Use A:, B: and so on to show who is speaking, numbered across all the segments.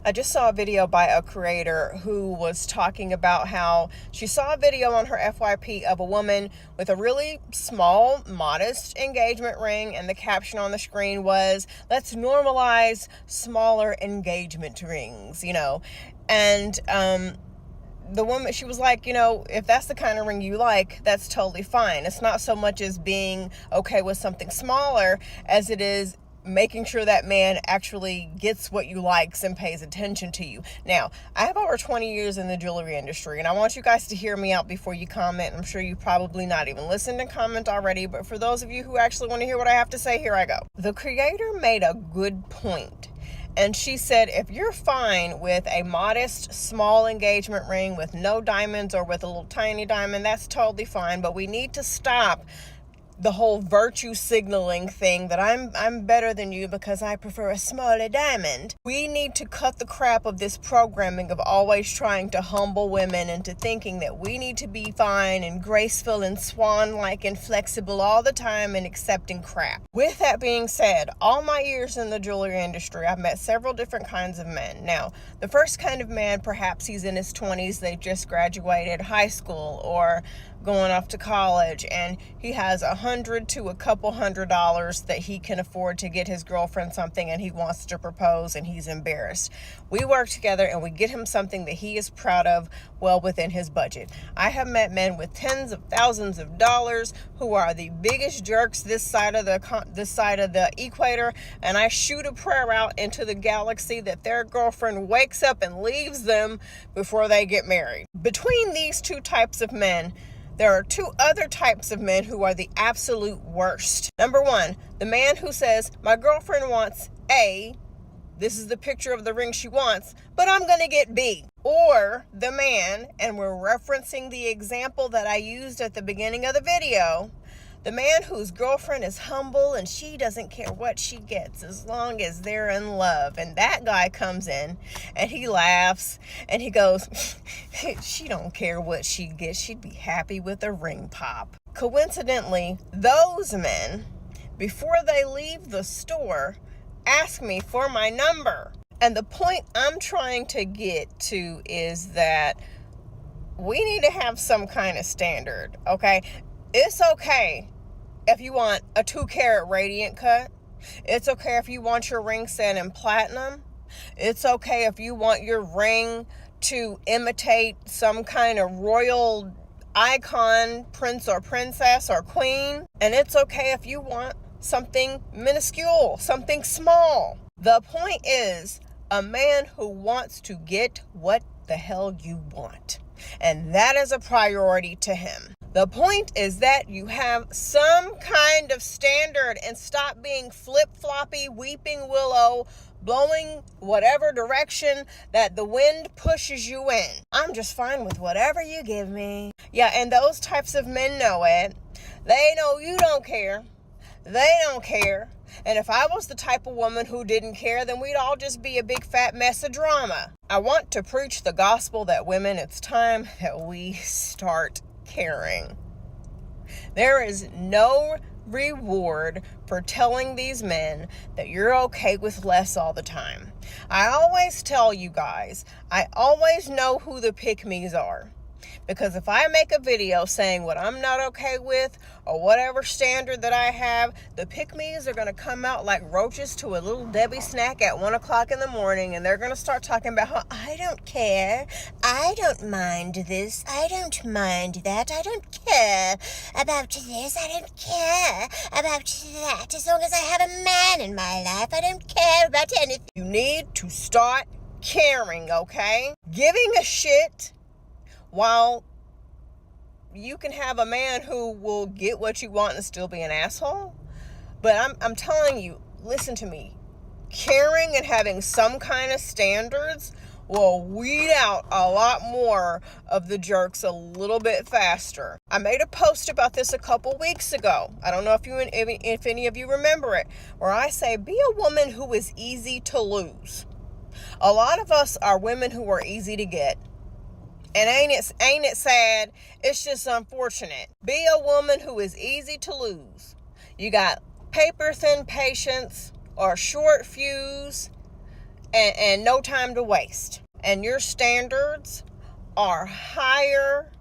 A: I just saw a video by a creator who was talking about how she saw a video on her FYP of a woman with a really small, modest engagement ring, and the caption on the screen was, "Let's normalize smaller engagement rings," And the woman, she was like, if that's the kind of ring you like, that's totally fine. It's not so much as being okay with something smaller as it is making sure that man actually gets what you likes and pays attention to you. Now, I have over 20 years in the jewelry industry, and I want you guys to hear me out before you comment. I'm sure you probably not even listened and comment already, but for those of you who actually want to hear what I have to say, here I go. The creator made a good point. And she said, if you're fine with a modest, small engagement ring with no diamonds or with a little tiny diamond, that's totally fine. But we need to stop the whole virtue signaling thing that I'm better than you because I prefer a smaller diamond. We need to cut the crap of this programming of always trying to humble women into thinking that we need to be fine and graceful and swan-like and flexible all the time and accepting crap. With that being said, all my years in the jewelry industry, I've met several different kinds of men. Now, the first kind of man, perhaps he's in his 20s, they just graduated high school or going off to college, and he has $100 to a couple $100 that he can afford to get his girlfriend something, and he wants to propose and he's embarrassed. We work together and we get him something that he is proud of, well within his budget. I have met men with tens of thousands of dollars who are the biggest jerks this side of the equator, and I shoot a prayer out into the galaxy that their girlfriend wakes up and leaves them before they get married. Between these two types of men, there are two other types of men who are the absolute worst. Number one, the man who says, my girlfriend wants A, this is the picture of the ring she wants, but I'm going to get B. Or the man, and we're referencing the example that I used at the beginning of the video, the man whose girlfriend is humble and she doesn't care what she gets as long as they're in love. And that guy comes in and he laughs and he goes, she don't care what she gets. She'd be happy with a ring pop. Coincidentally, those men, before they leave the store, ask me for my number. And the point I'm trying to get to is that we need to have some kind of standard, okay? It's okay if you want a 2-carat radiant cut. It's okay if you want your ring set in platinum. It's okay if you want your ring to imitate some kind of royal icon, prince or princess or queen. And it's okay if you want something minuscule, something small. The point is a man who wants to get what the hell you want. And that is a priority to him. The point is that you have some kind of standard and stop being flip-floppy, weeping willow, blowing whatever direction that the wind pushes you in. I'm just fine with whatever you give me. Yeah, and those types of men know it. They know you don't care. They don't care. And if I was the type of woman who didn't care, then we'd all just be a big fat mess of drama. I want to preach the gospel that women, it's time that we start caring. There is no reward for telling these men that you're okay with less all the time. I always tell you guys, I always know who the pick-me's are. Because if I make a video saying what I'm not okay with or whatever standard that I have, the pick-me's are going to come out like roaches to a little Debbie snack at 1 o'clock in the morning, and they're going to start talking about how I don't care, I don't mind this, I don't mind that, I don't care about this, I don't care about that. As long as I have a man in my life, I don't care about anything. You need to start caring, okay? Giving a shit. While you can have a man who will get what you want and still be an asshole, but I'm telling you, listen to me, caring and having some kind of standards will weed out a lot more of the jerks a little bit faster. I made a post about this a couple weeks ago. I don't know if any of you remember it, where I say, be a woman who is easy to lose. A lot of us are women who are easy to get. And ain't it sad? It's just unfortunate. Be a woman who is easy to lose. You got paper thin patience or short fuse. and no time to waste. And your standards are higher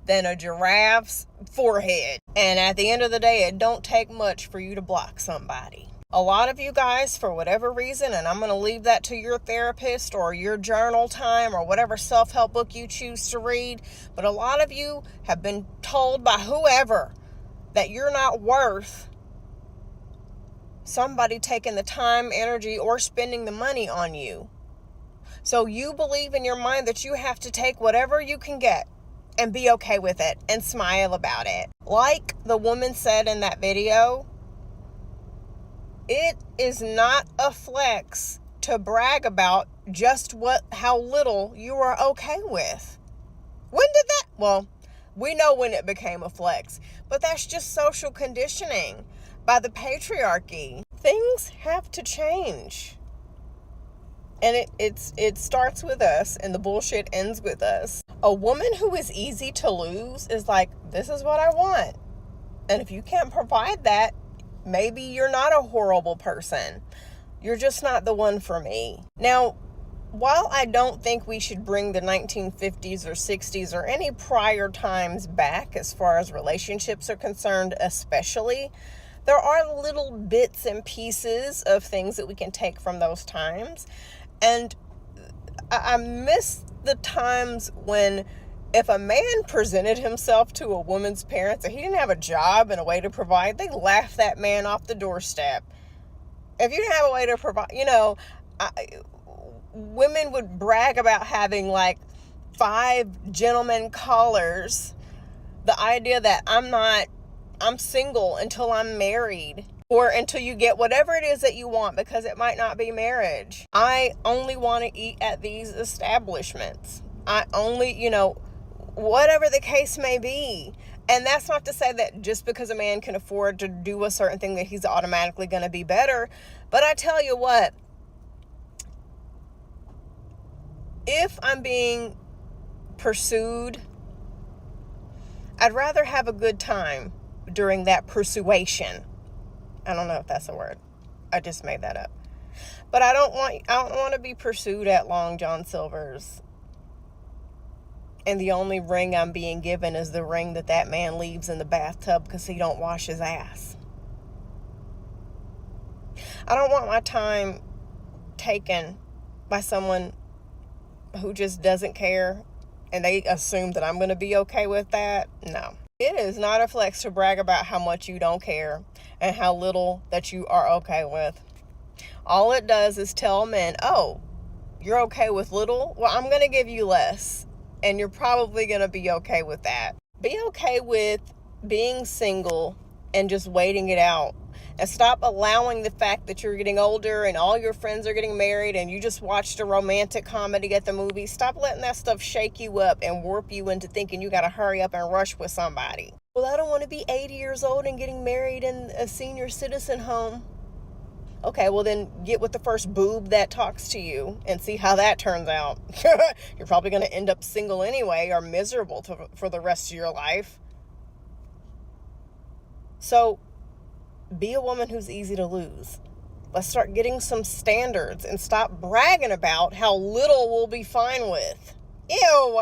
A: than a giraffe's forehead. And at the end of the day, it don't take much for you to block somebody. A lot of you guys, for whatever reason, and I'm going to leave that to your therapist or your journal time or whatever self-help book you choose to read, but a lot of you have been told by whoever that you're not worth somebody taking the time, energy, or spending the money on you. So you believe in your mind that you have to take whatever you can get and be okay with it and smile about it. Like the woman said in that video, it is not a flex to brag about just how little you are okay with. When did that? Well, we know when it became a flex, but that's just social conditioning by the patriarchy. Things have to change. And it starts with us, and the bullshit ends with us. A woman who is easy to lose is like, this is what I want. And if you can't provide that, maybe you're not a horrible person. You're just not the one for me. Now, while I don't think we should bring the 1950s or 60s or any prior times back as far as relationships are concerned, especially, there are little bits and pieces of things that we can take from those times. And I miss the times when if a man presented himself to a woman's parents and he didn't have a job and a way to provide, they laughed that man off the doorstep. If you didn't have a way to provide, women would brag about having like 5 gentlemen callers. The idea that I'm single until I'm married, or until you get whatever it is that you want, because it might not be marriage. I only want to eat at these establishments. I only, whatever the case may be. And that's not to say that just because a man can afford to do a certain thing that he's automatically going to be better. But I tell you what, if I'm being pursued, I'd rather have a good time during that persuasion. I don't know if that's a word. I just made that up. But I don't want to be pursued at Long John Silver's, and the only ring I'm being given is the ring that man leaves in the bathtub because he don't wash his ass. I don't want my time taken by someone who just doesn't care and they assume that I'm going to be okay with that. No. It is not a flex to brag about how much you don't care and how little that you are okay with. All it does is tell men, oh, you're okay with little? Well, I'm going to give you less. And you're probably going to be okay with that. Be okay with being single and just waiting it out. And stop allowing the fact that you're getting older and all your friends are getting married and you just watched a romantic comedy at the movie. Stop letting that stuff shake you up and warp you into thinking you got to hurry up and rush with somebody. Well, I don't want to be 80 years old and getting married in a senior citizen home. Okay, well then get with the first boob that talks to you and see how that turns out. You're probably going to end up single anyway or miserable for the rest of your life. So be a woman who's easy to lose. Let's start getting some standards and stop bragging about how little we'll be fine with. Ew.